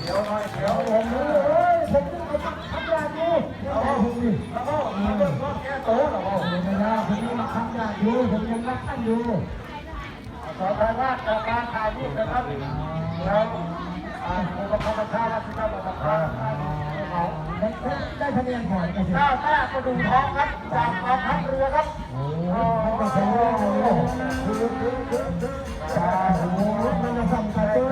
เดี๋ยวน้อยเดี๋ยวผม ผมจะไปทำยาดูเอาผมดิ แล้วก็เรื่องก็แก้โต๊ะหรอ ไม่ได้ผมยังทำยาดูผมยังรักท่านอยู่ สอนทางราชการถ่ายรูปนะครับแล้วผู้บังคับบัญชาราชการบังคับได้คะแนนผ่านกันสิ ข้าวแม่กระดูกทองครับจากกองทัพเรือครับ โอ้ไม่ใช่มันจะสั่งใจตัว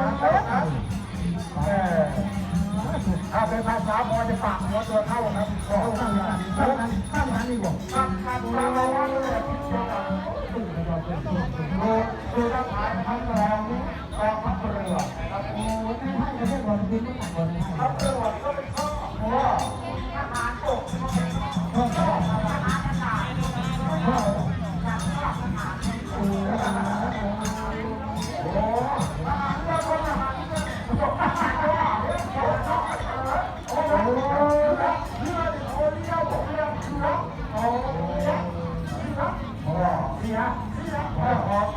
ถ้าเป็นภาษาพอจะปากหัวตัวเท่าครับตั้งนั้นนี่บอก คือทหารทั้งแรงกองทัพเรือครับ โอ้ให้ประเทศเราดิ้นไม่หนักเลย ทัพเรือก็เป็นข้อเพราะว่าทหารตกทหารอากาศโอ้ทหาร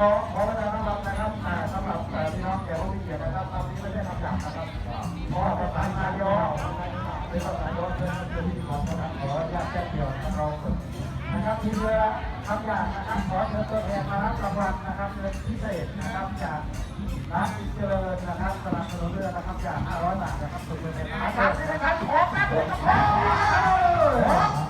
ขอประทานน้ำมันนะครับสำหรับพี่น้องแก่ผู้มีเกียรตินะครับคำนี้ไม่ใช่คำหยาบนะครับเพราะภาษานายกเป็นภาษายศเป็นพิธีกรนะครับขออนุญาตแจ้งเกี่ยวกับเรานะครับทีเรือคำหยาบนะครับขอเชิญตัวแทนมารับรางวัลนะครับเงินพิเศษนะครับจากร้านอินเจริญนะครับสนับสนุนเรือนะครับจาก500 บาทนะครับสุดเป็นอาจารย์นะครับขอแป๊บนึงครับ